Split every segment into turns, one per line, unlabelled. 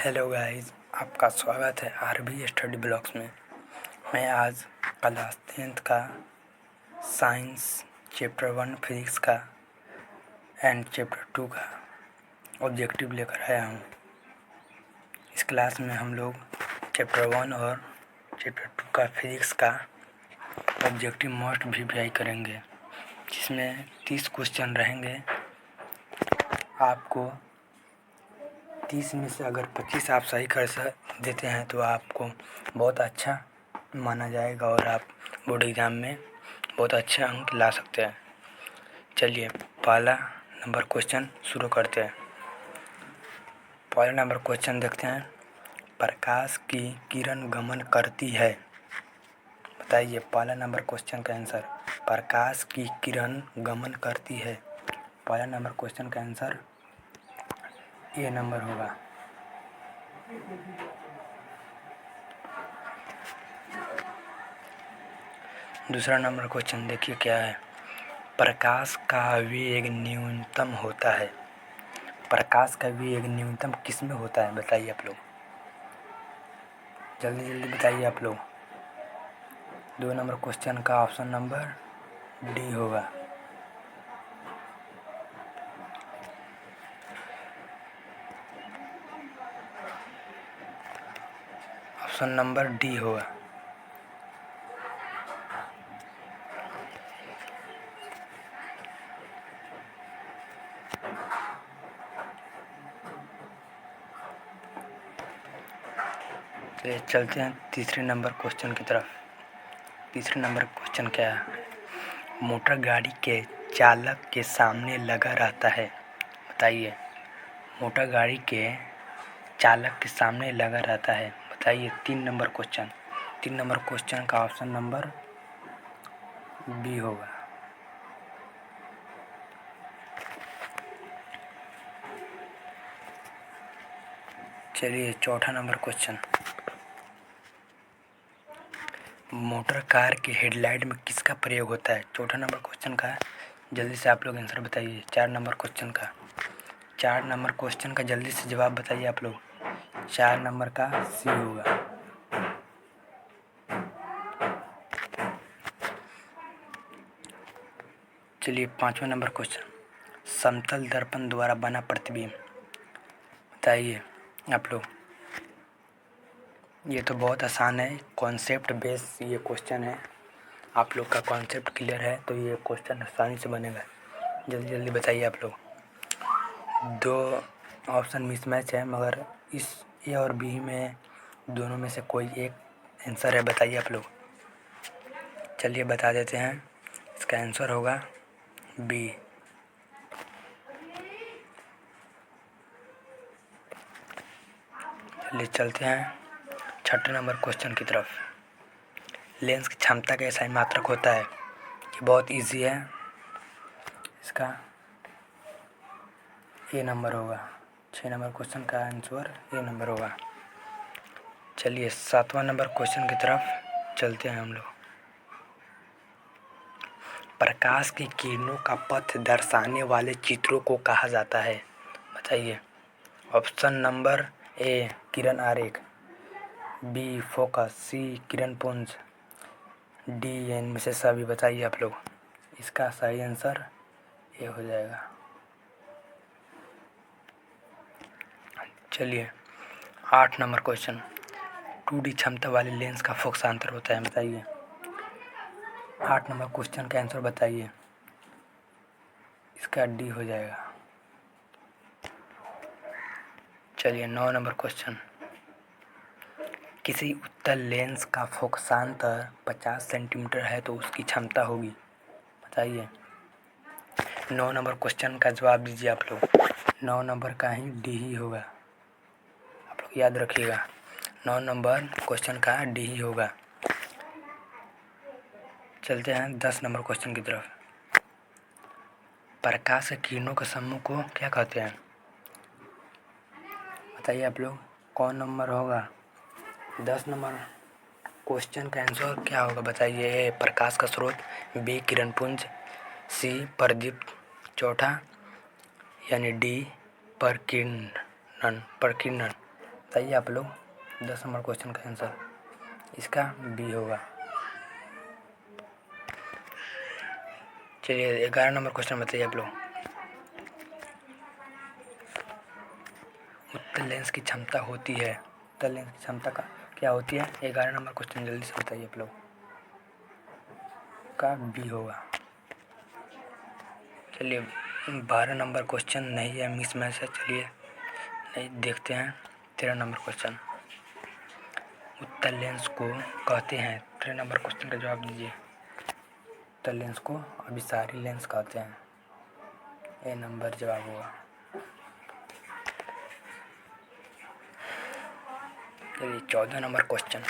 Hello guys, आपका स्वागत है आरबी स्टडी ब्लॉग्स में। मैं आज क्लास 10th का साइंस चैप्टर 1 फिजिक्स का एंड चैप्टर 2 का ऑब्जेक्टिव लेकर आया हूँ। इस क्लास में हम लोग चैप्टर 1 और चैप्टर 2 का फिजिक्स का ऑब्जेक्टिव मोस्ट भी करेंगे, जिसमें 30 क्वेश्चन रहेंगे। आपको 30 में से अगर 25 आप सही कर देते हैं तो आपको बहुत अच्छा माना जाएगा और आप बोर्ड एग्ज़ाम में बहुत अच्छे अंक ला सकते हैं। चलिए पहला नंबर क्वेश्चन शुरू करते हैं। पहला नंबर क्वेश्चन देखते हैं। प्रकाश की किरण गमन करती है। बताइए पहला नंबर क्वेश्चन का आंसर। प्रकाश की किरण गमन करती है। पहला नंबर क्वेश्चन का आंसर ए नंबर होगा। दूसरा नंबर क्वेश्चन देखिए क्या है। प्रकाश का वेग न्यूनतम होता है। प्रकाश का वेग न्यूनतम किस में होता है बताइए आप लोग, जल्दी जल्दी बताइए आप लोग। 2 नंबर क्वेश्चन का ऑप्शन नंबर डी होगा। ऑप्शन नंबर डी होगा। तो चलते हैं तीसरे नंबर क्वेश्चन की तरफ। तीसरे नंबर क्वेश्चन क्या है। मोटर गाड़ी के चालक के सामने लगा रहता है। बताइए मोटर गाड़ी के चालक के सामने लगा रहता है। बताइए 3 नंबर क्वेश्चन। 3 नंबर क्वेश्चन का ऑप्शन नंबर बी होगा। चलिए चौथा नंबर क्वेश्चन। मोटर कार के हेडलाइट में किसका प्रयोग होता है। चौथा नंबर क्वेश्चन का जल्दी से आप लोग आंसर बताइए। 4 नंबर क्वेश्चन का 4 नंबर क्वेश्चन का जल्दी से जवाब बताइए आप लोग। 4 नंबर का सी होगा। चलिए 5वां नंबर क्वेश्चन। समतल दर्पण द्वारा बना प्रतिबिंब। बताइए आप लोग। ये तो बहुत आसान है, कॉन्सेप्ट बेस ये क्वेश्चन है। आप लोग का कॉन्सेप्ट क्लियर है तो ये क्वेश्चन आसानी से बनेगा। जल्दी जल्दी बताइए आप लोग। 2 ऑप्शन मिसमैच है, मगर इस ए और बी में दोनों में से कोई एक आंसर है। बताइए आप लोग। चलिए बता देते हैं। इसका आंसर होगा बी। चलिए चलते हैं 6ठे नंबर क्वेश्चन की तरफ। लेंस की क्षमता का SI मात्रक होता है। ये बहुत इजी है। इसका ए नंबर होगा। 6 नंबर क्वेश्चन का आंसर ए नंबर होगा। चलिए 7वां नंबर क्वेश्चन की तरफ चलते हैं हम लोग। प्रकाश की किरणों का पथ दर्शाने वाले चित्रों को कहा जाता है। बताइए। ऑप्शन नंबर ए किरण आरेख, बी फोकस, सी किरण पुंज, डी इनमें से सभी। बताइए आप लोग। इसका सही आंसर ए हो जाएगा। चलिए 8 नंबर क्वेश्चन। 2D क्षमता वाले लेंस का फोकसांतर होता है। बताइए 8 नंबर क्वेश्चन का आंसर बताइए। इसका डी हो जाएगा। चलिए 9 नंबर क्वेश्चन। किसी उत्तल लेंस का फोकसांतर 50 सेंटीमीटर है तो उसकी क्षमता होगी। बताइए। 9 नंबर क्वेश्चन का जवाब दीजिए आप लोग। 9 नंबर का ही डी ही होगा। आप लोग याद रखिएगा, 9 नंबर क्वेश्चन का डी ही होगा। चलते हैं 10 नंबर क्वेश्चन की तरफ। प्रकाश के किरणों के समूह को क्या कहते हैं। बताइए आप लोग कौन नंबर होगा। 10 नंबर क्वेश्चन का आंसर क्या होगा बताइए। ए प्रकाश का स्रोत, बी किरणपुंज, सी प्रदीप्त, चौथा यानी डी प्रकीर्णन। बताइए आप लोग 10 नंबर क्वेश्चन का आंसर इसका बी होगा। चलिए 11 नंबर क्वेश्चन बताइए आप लोग। उत्तल लेंस की क्षमता होती है, उत्तल लेंस की क्षमता का क्या होती है? 11 नंबर क्वेश्चन जल्दी से बताइए आप लोग, का बी होगा। चलिए 12 नंबर क्वेश्चन नहीं है, मिस मैच है। चलिए नहीं देखते हैं 13 नंबर क्वेश्चन। उत्तल लेंस को कहते हैं, 13 नंबर क्वेश्चन का जवाब दीजिए। उत्तल लेंस को अभिसारी लेंस कहते हैं, ए नंबर जवाब होगा। चलिए 14 नंबर क्वेश्चन,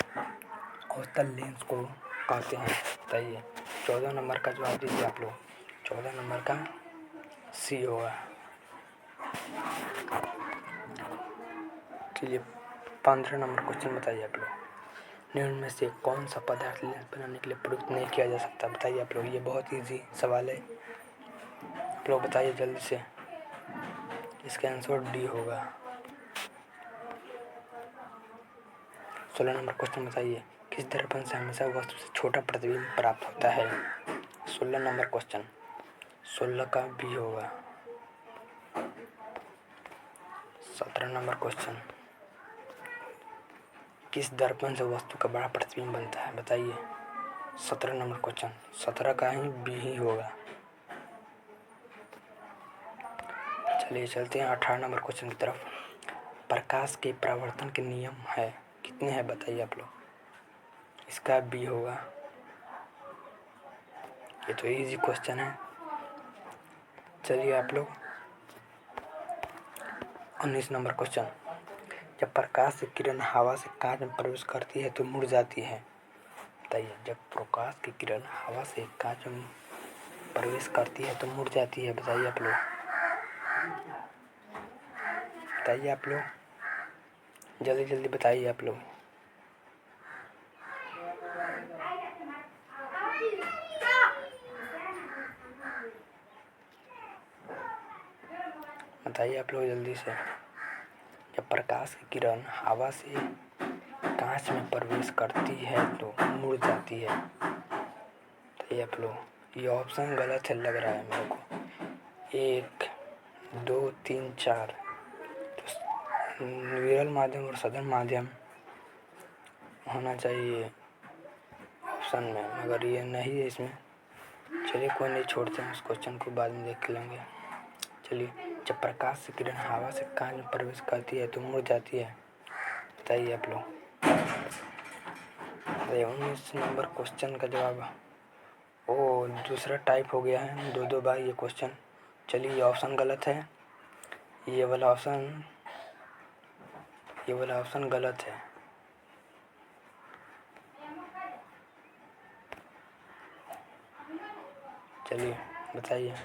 उत्तल लेंस को कहते हैं, बताइए 14 नंबर का जवाब दीजिए आप लोग। 14 नंबर का सी होगा। चलिए 15 नंबर क्वेश्चन बताइए आप लोग। निम्न में से कौन सा पदार्थ लेंस बनाने के लिए प्रयुक्त नहीं किया जा सकता? बताइए आप लोग, ये बहुत इजी सवाल है, आप लोग बताइए जल्दी से। इसका आंसर डी होगा। 16 नंबर क्वेश्चन बताइए, किस दर्पण से हमेशा वस्तु से छोटा प्रतिबिंब प्राप्त होता है? 16 नंबर क्वेश्चन, 16 का बी होगा। 17 नंबर क्वेश्चन, किस दर्पण से वस्तु का बड़ा प्रतिबिंब बनता है? बताइए 17 नंबर क्वेश्चन, 17 का ही बी ही होगा। चलिए चलते हैं 18 नंबर क्वेश्चन की तरफ। प्रकाश के परावर्तन के नियम है कितने हैं? बताइए आप लोग, इसका बी होगा। ये तो इजी क्वेश्चन है। चलिए आप लोग 19 नंबर क्वेश्चन, जब प्रकाश की किरण हवा से कांच में प्रवेश करती है तो मुड़ जाती है। बताइए, जब प्रकाश की किरण हवा से कांच में प्रवेश करती है तो मुड़ जाती है। बताइए आप लोग, बताइए आप लोग जल्दी जल्दी बताइए आप लोग। बताइए आप लोग जल्दी से। जब प्रकाश की किरण हवा से कांच में प्रवेश करती है तो मुड़ जाती है। बताइए आप लोग, ये ऑप्शन गलत है लग रहा है मेरे को। 1 2 3 4 तो विरल माध्यम और सघन माध्यम होना चाहिए ऑप्शन में, मगर ये नहीं है इसमें। चलिए कोई नहीं, छोड़ते हैं उस क्वेश्चन को, बाद में देख लेंगे। चलिए, जब प्रकाश से किरण हवा से कांच में प्रवेश करती है तो मुड़ जाती है। बताइए आप लोग। 19 नंबर क्वेश्चन का जवाब ओ दूसरा टाइप हो गया है, 2 बार ये क्वेश्चन। चलिए ये ऑप्शन गलत है, ये वाला ऑप्शन गलत है। चलिए बताइए,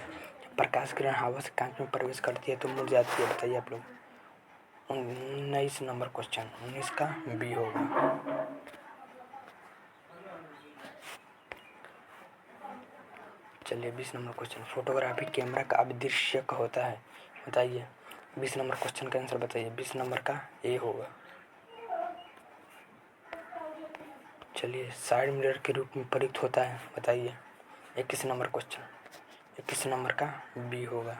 प्रकाश किरण हवा से कांच में प्रवेश करती है तो मुड़ जाती है। बताइए आप लोग। 19 नंबर क्वेश्चन, 19 का बी होगा। चलिए 20 नंबर क्वेश्चन, फोटोग्राफी कैमरा का अभिदृश्यक होता है। बताइए 20 नंबर क्वेश्चन का आंसर बताइए। 20 नंबर का ए होगा। चलिए साइड मिरर के रूप में प्रयुक्त होता है। बताइए 21 नंबर क्वेश्चन, 21 नंबर का बी होगा।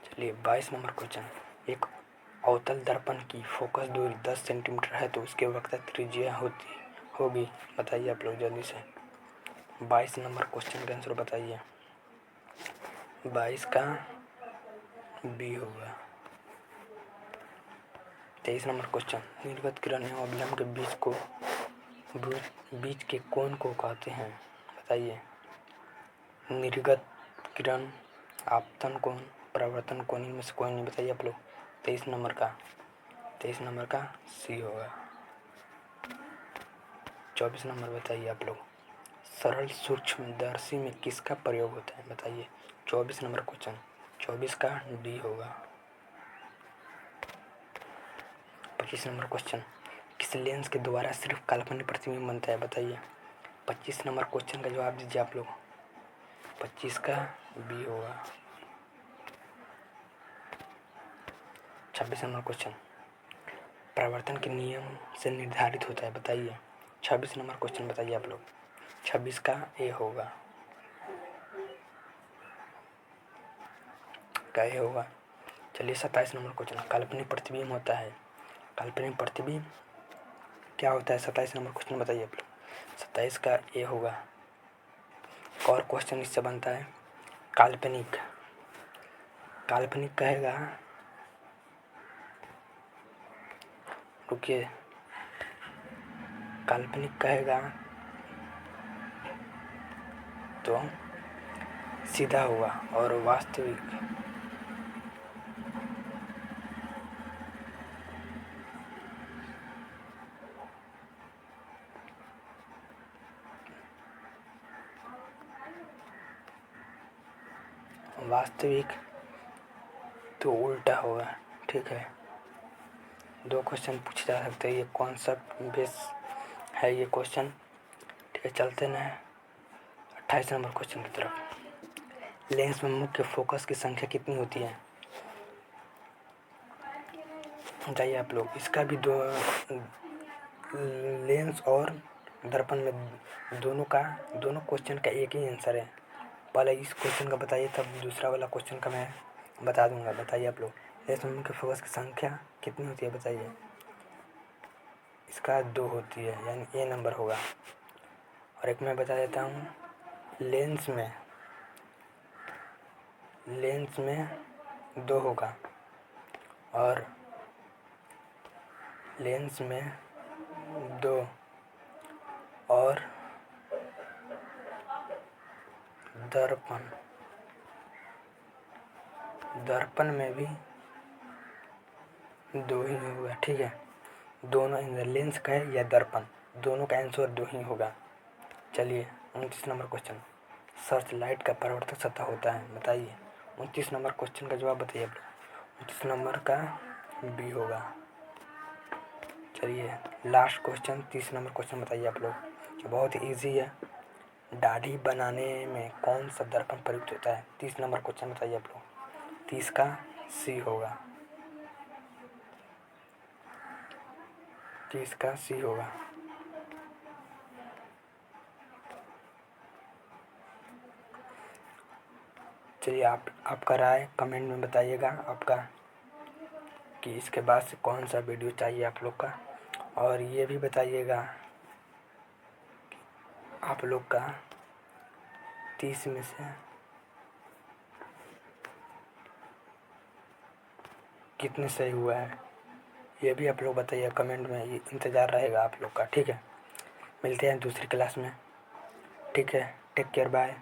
चलिए 22 नंबर क्वेश्चन, एक अवतल दर्पण की फोकस दूरी 10 सेंटीमीटर है तो उसके वक्रता त्रिज्या होगी। बताइए आप लोग जल्दी से। 22 नंबर क्वेश्चन का आंसर बताइए। 22 का बी होगा। 23 नंबर क्वेश्चन, निर्गत किरण एवं अभिलंब के बीच के कोण को कहते हैं। बताइए निर्गत किरण, आपतन कोण, परावर्तन कोण, इनमें से कोई नहीं। बताइए आप लोग। 23 नंबर का सी होगा। 24 नंबर बताइए आप लोग, सरल सूक्ष्मदर्शी में किसका प्रयोग होता है? बताइए 24 नंबर क्वेश्चन, 24 का डी होगा। 25 नंबर क्वेश्चन, किस लेंस के द्वारा सिर्फ काल्पनिक प्रतिबिंब बनता है? बताइए 25 नंबर क्वेश्चन का जवाब दीजिए आप लोग। 25 का बी होगा। 26 नंबर क्वेश्चन, प्रवर्तन के नियम से निर्धारित होता है, बताइए। 26 नंबर क्वेश्चन बताइए आप लोग। 26 का ए होगा, क्या ए होगा। चलिए 27 नंबर क्वेश्चन, काल्पनिक प्रतिबिंब होता है, काल्पनिक प्रतिबिंब क्या होता है, 27 नंबर क्वेश्चन बताइए आप लोग। 27 का ए होगा। और क्वेश्चन इससे बनता है, काल्पनिक, काल्पनिक कहेगा, रुकिए, काल्पनिक कहेगा तो सीधा हुआ, और वास्तविक वास्तविक तो उल्टा होगा, ठीक है। 2 क्वेश्चन पूछे जा सकते हैं, ये कॉन्सेप्ट बेस है ये क्वेश्चन, ठीक है। चलते हैं 28 नंबर क्वेश्चन की तरफ। लेंस में मुख्य फोकस की संख्या कितनी होती है, बताइए आप लोग। इसका भी दो, लेंस और दर्पण में दोनों क्वेश्चन का एक ही आंसर है। पहले इस क्वेश्चन का बताइए, तब दूसरा वाला क्वेश्चन का मैं बता दूंगा। बताइए आप लोग, लेंस में मुख्य फोकस की संख्या कितनी होती है, बताइए। इसका 2 होती है, यानी ए नंबर होगा। और एक मैं बता देता हूँ, लेंस में 2 होगा, और लेंस में 2 और दर्पण में भी 2 ही होगा, ठीक है। दोनों लेंस का है या दर्पण, दोनों का आंसर 2 ही होगा। चलिए 29 नंबर क्वेश्चन, सर्च लाइट का परावर्तक सतह होता है, बताइए। 29 नंबर क्वेश्चन का जवाब बताइए आप लोग। 29 नंबर का बी होगा। चलिए लास्ट क्वेश्चन, 30 नंबर क्वेश्चन बताइए आप लोग, जो बहुत ईजी है। दाढ़ी बनाने में कौन सा दर्पण प्रयुक्त होता है, 30 नंबर क्वेश्चन बताइए आप लोग। 30 का सी होगा, 30 का सी होगा। चलिए आपका राय कमेंट में बताइएगा आपका, कि इसके बाद से कौन सा वीडियो चाहिए आप लोग का। और ये भी बताइएगा आप लोग का 30 में से कितने सही हुआ है, ये भी आप लोग बताइए कमेंट में, ये इंतज़ार रहेगा आप लोग का, ठीक है। मिलते हैं दूसरी क्लास में, ठीक है। Take care, bye.